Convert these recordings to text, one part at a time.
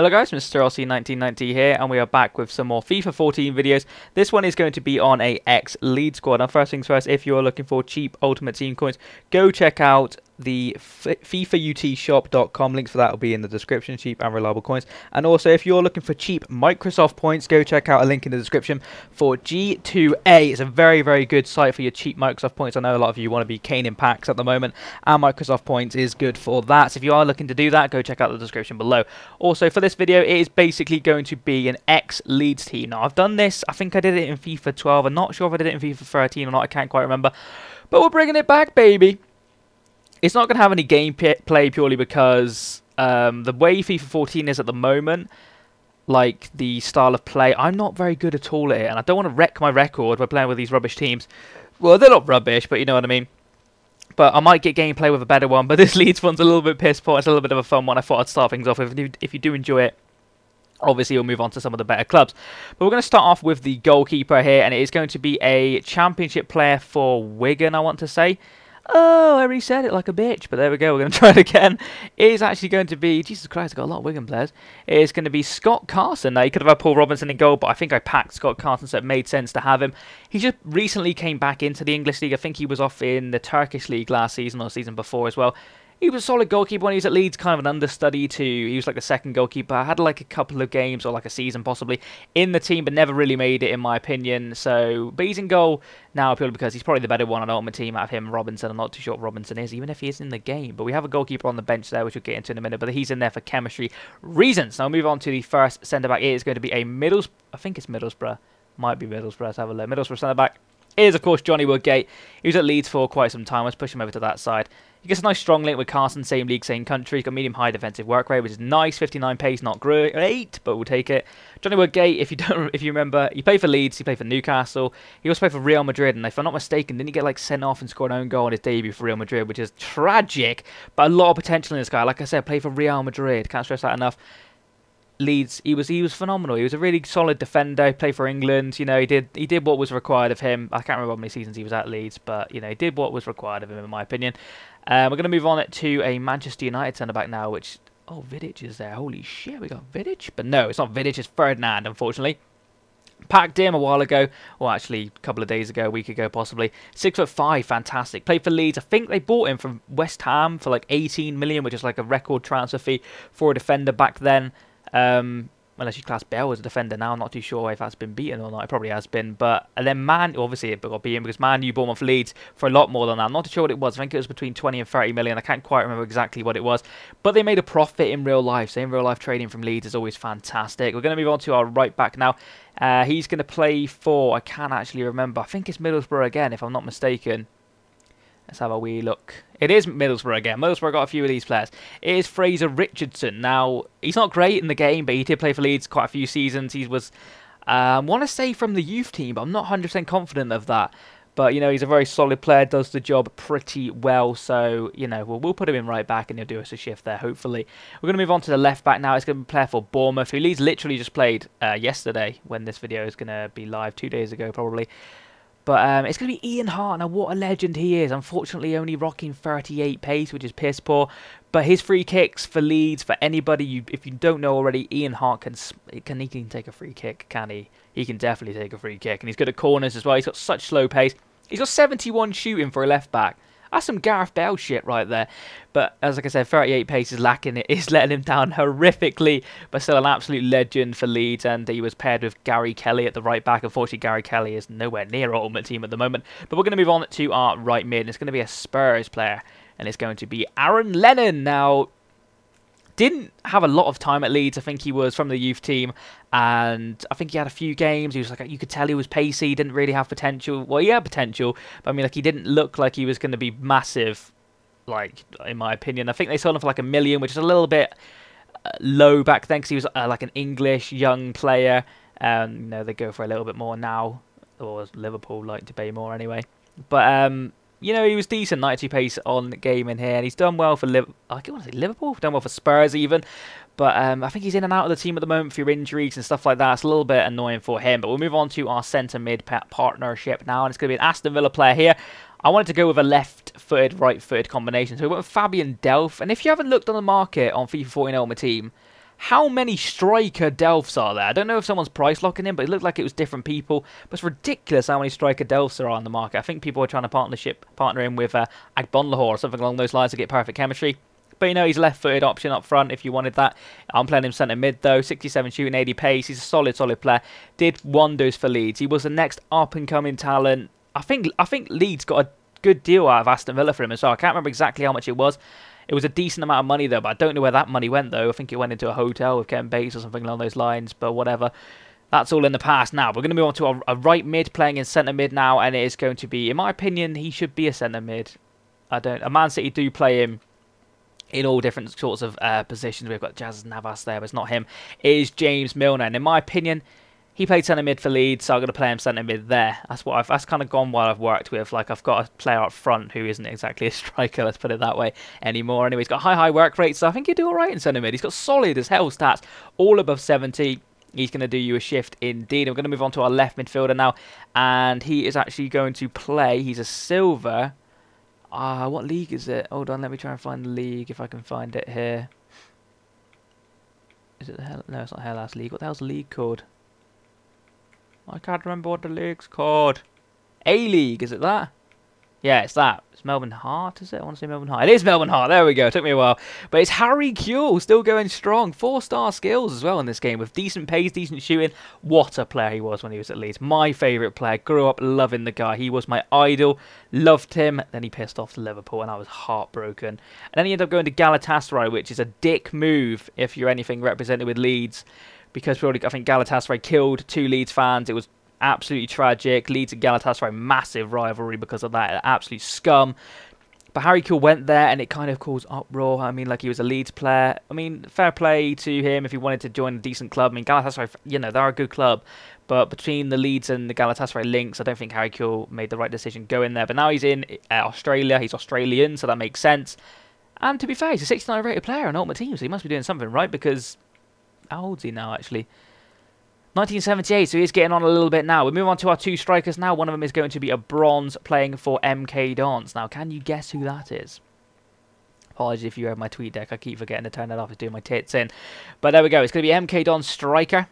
Hello guys, Mr. LC1990 here, and we are back with some more FIFA 14 videos. This one is going to be on a Leeds squad. Now first things first, if you're looking for cheap Ultimate Team coins, go check out the FIFAUTshop.com. Links for that will be in the description. Cheap and reliable coins. And also, if you're looking for cheap Microsoft points, go check out a link in the description for G2A. It's a very, very good site for your cheap Microsoft points. I know a lot of you want to be caning packs at the moment, and Microsoft points is good for that. So if you are looking to do that, go check out the description below. Also, for this video, it is basically going to be an Leeds team. Now, I've done this. I think I did it in FIFA 12. I'm not sure if I did it in FIFA 13 or not. I can't quite remember. But we're bringing it back, baby. It's not going to have any gameplay purely because the way FIFA 14 is at the moment, like the style of play, I'm not very good at all at it. And I don't want to wreck my record by playing with these rubbish teams. Well, they're not rubbish, but you know what I mean. But I might get gameplay with a better one. But this Leeds one's a little bit piss poor. It's a little bit of a fun one. I thought I'd start things off with. If you do enjoy it, obviously we'll move on to some of the better clubs. But we're going to start off with the goalkeeper here. And it is going to be a championship player for Wigan, I want to say. Oh, I already said it like a bitch, but there we go, we're going to try it again. It is actually going to be, Jesus Christ, I've got a lot of Wigan players. It is going to be Scott Carson. Now, you could have had Paul Robinson in goal, but I think I packed Scott Carson, so it made sense to have him. He just recently came back into the English League. I think he was off in the Turkish League last season or season before as well. He was a solid goalkeeper when he was at Leeds, kind of an understudy to, he was like the second goalkeeper. I had like a couple of games or like a season possibly in the team, but never really made it in my opinion. So, but he's in goal now purely because he's probably the better one on Ultimate Team out of him, Robinson. I'm not too sure what Robinson is, even if he is in the game. But we have a goalkeeper on the bench there, which we'll get into in a minute, but he's in there for chemistry reasons. Now, we'll move on to the first centre-back. It is going to be a I think it's Middlesbrough. Might be Middlesbrough. Let's have a look. Middlesbrough centre-back is, of course, Johnny Woodgate. He was at Leeds for quite some time. Let's push him over to that side. He gets a nice strong link with Carson, same league, same country. He's got medium-high defensive work rate, which is nice. 59 pace, not great, but we'll take it. Johnny Woodgate, if you remember, he played for Leeds, he played for Newcastle. He also played for Real Madrid, and if I'm not mistaken, didn't he get like sent off and scored an own goal on his debut for Real Madrid, which is tragic, but a lot of potential in this guy. Like I said, played for Real Madrid. Can't stress that enough. Leeds, he was phenomenal. He was a really solid defender. He played for England. You know, he did what was required of him. I can't remember how many seasons he was at Leeds, but you know, he did what was required of him, in my opinion. We're going to move on to a Manchester United centre back now, which Vidic is there. Holy shit, we got Vidic, but no, it's not Vidic. It's Ferdinand, unfortunately. Packed him a while ago, or actually a couple of days ago, a week ago possibly. 6'5", fantastic. Played for Leeds. I think they bought him from West Ham for like 18 million, which is like a record transfer fee for a defender back then. Unless you class Bell as a defender now, I'm not too sure if that's been beaten or not. It probably has been, but and then obviously it got beaten because Man U bought him off Leeds for a lot more than that. I'm not too sure what it was. I think it was between 20 and 30 million. I can't quite remember exactly what it was, but they made a profit in real life. So in real life, trading from Leeds is always fantastic. We're going to move on to our right back now. He's going to play for, I can't actually remember. I think it's Middlesbrough again, if I'm not mistaken. Let's have a wee look. It is Middlesbrough again. Middlesbrough got a few of these players. It is Fraser Richardson. Now, he's not great in the game, but he did play for Leeds quite a few seasons. He was, I want to say from the youth team, but I'm not 100% confident of that. But, you know, he's a very solid player, does the job pretty well. So, you know, we'll put him in right back and he'll do us a shift there, hopefully. We're going to move on to the left back now. It's going to be a player for Bournemouth, who Leeds literally just played yesterday when this video is going to be live, 2 days ago probably. But it's going to be Ian Hart. Now, what a legend he is. Unfortunately, only rocking 38 pace, which is piss poor. But his free kicks for Leeds, for anybody, if you don't know already, Ian Hart he can take a free kick, can he? He can definitely take a free kick. And he's good at corners as well. He's got such slow pace. He's got 71 shooting for a left back. That's some Gareth Bale shit right there. But as like I said, 38 pace is lacking. It is letting him down horrifically. But still an absolute legend for Leeds. And he was paired with Gary Kelly at the right back. Unfortunately, Gary Kelly is nowhere near our Ultimate Team at the moment. But we're going to move on to our right mid. And it's going to be a Spurs player. And it's going to be Aaron Lennon. Now, didn't have a lot of time at Leeds. I think he was from the youth team, and I think he had a few games. He was like, you could tell he was pacey. He didn't really have potential. Well, he had potential, but I mean, like, he didn't look like he was going to be massive. Like, in my opinion, I think they sold him for like $1 million, which is a little bit low back then because he was like an English young player. You know, they go for a little bit more now, or Liverpool like to pay more anyway. But you know, he was decent, 92 pace on game in here, and he's done well for Liverpool, done well for Spurs even. But I think he's in and out of the team at the moment for injuries and stuff like that. It's a little bit annoying for him. But we'll move on to our centre mid partnership now, and it's going to be an Aston Villa player here. I wanted to go with a left-footed, right-footed combination, so we went with Fabian Delph. And if you haven't looked on the market on FIFA 14 Ultimate Team, How many striker Delphs are there? I don't know if someone's price locking in, but it looked like it was different people. But it's ridiculous how many striker Delphs there are on the market. I think people are trying to partner in with Agbonlahor or something along those lines to get perfect chemistry. But you know, he's left-footed option up front if you wanted that. I'm playing him centre mid though. 67 shooting, 80 pace. He's a solid player. Did wonders for Leeds. He was the next up-and-coming talent. I think Leeds got a good deal out of Aston Villa for him as well. I can't remember exactly how much it was. It was a decent amount of money though, but I don't know where that money went though. I think it went into a hotel with Kevin Bates or something along those lines, but whatever. That's all in the past now. We're going to move on to a right mid playing in centre mid now, and it is going to be, in my opinion, he should be a centre mid. A Man City do play him in all different sorts of positions. We've got Jazz Navas there, but it's not him. It is James Milner, and in my opinion, he played centre mid for Leeds, so I'm going to play him centre mid there. That's kind of gone while I've worked with. Like, I've got a player up front who isn't exactly a striker, let's put it that way, anymore. Anyway, he's got high work rate, so I think he'll do alright in centre mid. He's got solid as hell stats, all above 70. He's going to do you a shift indeed. We're going to move on to our left midfielder now, and he is actually going to play. He's a silver. What league is it? Hold on, let me try and find the league if I can find it here. Is it the hell? No, it's not Hellas League. What the hell's the league called? I can't remember what the league's called. A-League, is it that? Yeah, it's that. It's Melbourne Heart, is it? I want to say Melbourne Heart. It is Melbourne Heart. There we go. It took me a while. But it's Harry Kewell still going strong. 4-star skills as well in this game with decent pace, decent shooting. What a player he was when he was at Leeds. My favourite player. Grew up loving the guy. He was my idol. Loved him. Then he pissed off to Liverpool and I was heartbroken. And then he ended up going to Galatasaray, which is a dick move if you're anything represented with Leeds. Because I think Galatasaray killed 2 Leeds fans. It was absolutely tragic. Leeds and Galatasaray, massive rivalry because of that. Absolute scum. But Harry Kewell went there and it kind of caused uproar. I mean, like, he was a Leeds player. I mean, fair play to him if he wanted to join a decent club. I mean, Galatasaray, you know, they're a good club. But between the Leeds and the Galatasaray links, I don't think Harry Kewell made the right decision going there. But now he's in Australia. He's Australian, so that makes sense. And to be fair, he's a 69 rated player on Ultimate Team, so he must be doing something right because... How old is he now, actually? 1978, so he's getting on a little bit now. We move on to our 2 strikers now. One of them is going to be a bronze playing for MK Dons. Now, can you guess who that is? Apologies if you read my tweet deck. I keep forgetting to turn that off. It's doing my tits in. But there we go. It's going to be MK Dons striker.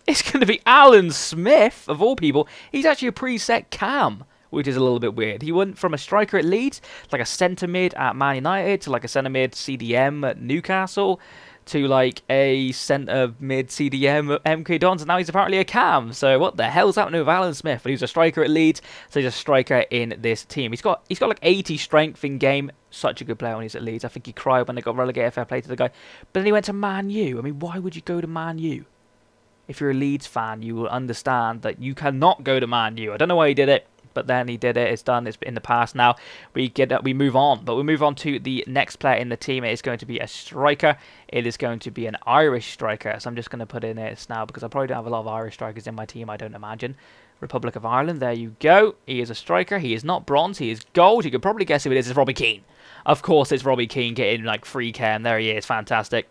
It's going to be Alan Smith, of all people. He's actually a preset cam, which is a little bit weird. He went from a striker at Leeds, like a centre mid at Man United, to like a centre mid CDM at Newcastle, to like a centre mid CDM at MK Dons, and now he's apparently a cam. So what the hell's happening with Alan Smith? But he was a striker at Leeds, so he's a striker in this team. He's got like 80 strength in game. Such a good player when he's at Leeds. I think he cried when they got relegated. Fair play to the guy. But then he went to Man U. I mean, why would you go to Man U? If you're a Leeds fan, you will understand that you cannot go to Man U. I don't know why he did it, but then he did it. It's done. It's in the past now. We move on. But we move on to the next player in the team. It is going to be a striker. It is going to be an Irish striker. So I'm just going to put in this now because I probably don't have a lot of Irish strikers in my team, I don't imagine. Republic of Ireland. There you go. He is a striker. He is not bronze. He is gold. You could probably guess who it is. It's Robbie Keane. Of course, it's Robbie Keane getting like free cam. There he is. Fantastic.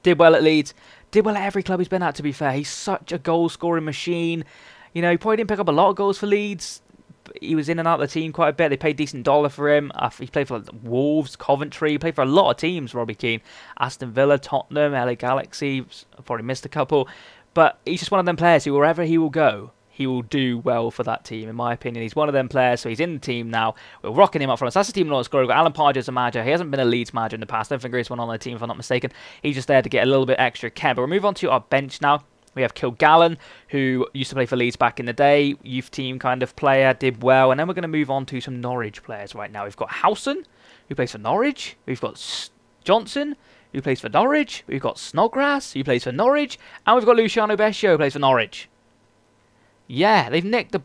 Did well at Leeds. Did well at every club he's been at, to be fair. He's such a goal-scoring machine. You know, he probably didn't pick up a lot of goals for Leeds. He was in and out of the team quite a bit. They paid decent dollar for him. He played for Wolves, Coventry. He played for a lot of teams, Robbie Keane. Aston Villa, Tottenham, LA Galaxy. I've probably missed a couple. But he's just one of them players who, wherever he will go, he will do well for that team. In my opinion, he's one of them players, so he's in the team now. We're rocking him up front. So that's the team scorer. We've got Alan Pardew as a manager. He hasn't been a Leeds manager in the past. I don't think there's one on the team, if I'm not mistaken. He's just there to get a little bit extra chem. But we'll move on to our bench now. We have Kilgallen, who used to play for Leeds back in the day. Youth team kind of player, did well. And then we're going to move on to some Norwich players right now. We've got Howson, who plays for Norwich. We've got Johnson, who plays for Norwich. We've got Snodgrass, who plays for Norwich. And we've got Luciano Bescio, who plays for Norwich. Yeah, they've nicked the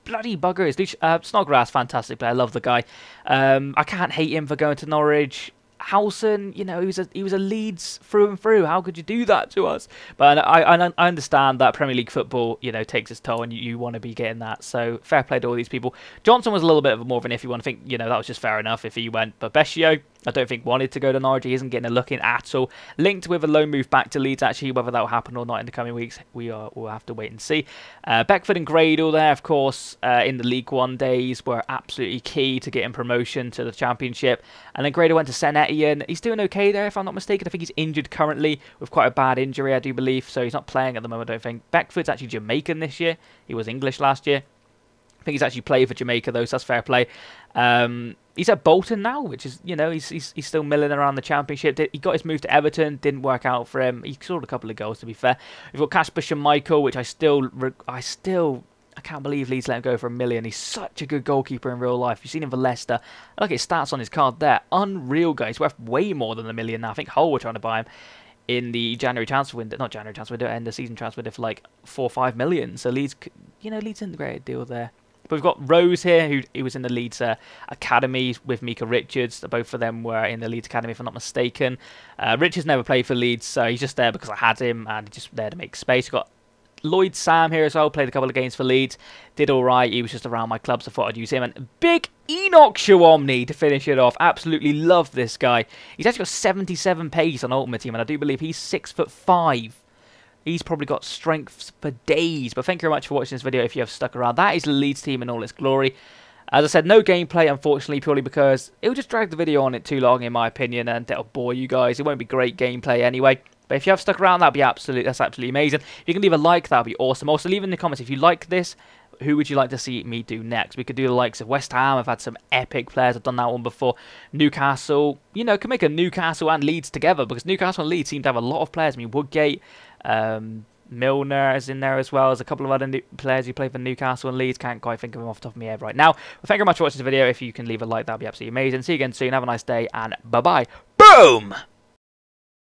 bloody buggers. Snodgrass, fantastic player. I love the guy. I can't hate him for going to Norwich. Howson, you know, he was a Leeds through and through. How could you do that to us? But I understand that Premier League football, you know, takes its toll, and you want to be getting that. So fair play to all these people. Johnson was a little bit more of an iffy one. I think, you know, that was just fair enough if he went. But Bescio, I don't think wanted to go to Norwich. He isn't getting a look in at all. Linked with a loan move back to Leeds, actually. Whether that will happen or not in the coming weeks, we'll have to wait and see. Beckford and Gradle there, of course, in the League One days were absolutely key to getting promotion to the Championship. And then Gradle went to St Etienne. He's doing okay there, if I'm not mistaken. I think he's injured currently with quite a bad injury, I do believe. So he's not playing at the moment, I don't think. Beckford's actually Jamaican this year. He was English last year. I think he's actually played for Jamaica, though, so that's fair play. He's at Bolton now, which is, you know, he's still milling around the Championship. He got his move to Everton, didn't work out for him. He scored a couple of goals, to be fair. We've got Kasper Schmeichel, which I can't believe Leeds let him go for $1 million. He's such a good goalkeeper in real life. You've seen him for Leicester. I like his stats on his card there. Unreal, guys. He's worth way more than $1 million now. I think Hull were trying to buy him in the January transfer window, not January transfer window, end of season transfer window for like 4 or 5 million. So Leeds, you know, Leeds didn't a great deal there. But we've got Rose here, who was in the Leeds Academy with Mika Richards. Both of them were in the Leeds Academy, if I'm not mistaken. Richards never played for Leeds, so he's just there because I had him, and he's just there to make space. We've got Lloyd Sam here as well, played a couple of games for Leeds. Did all right, he was just around my club, so I thought I'd use him. And big Enoch Shawomni to finish it off. Absolutely love this guy. He's actually got 77 pace on Ultimate Team, and I do believe he's 6'5". He's probably got strength for days. But thank you very much for watching this video if you have stuck around. That is the Leeds team in all its glory. As I said, no gameplay, unfortunately, purely because it will just drag the video on it too long, in my opinion, and it'll bore you guys. It won't be great gameplay anyway. But if you have stuck around, that's absolutely amazing. If you can leave a like, that would be awesome. Also, leave in the comments if you like this, who would you like to see me do next? We could do the likes of West Ham. I've had some epic players. I've done that one before. Newcastle. You know, can make a Newcastle and Leeds together, because Newcastle and Leeds seem to have a lot of players. I mean, Woodgate, Milner is in there as well. There's a couple of other players who play for Newcastle and Leeds. Can't quite think of them off the top of my head right now. But thank you very much for watching this video. If you can leave a like, that would be absolutely amazing. See you again soon. Have a nice day, and bye-bye. Boom!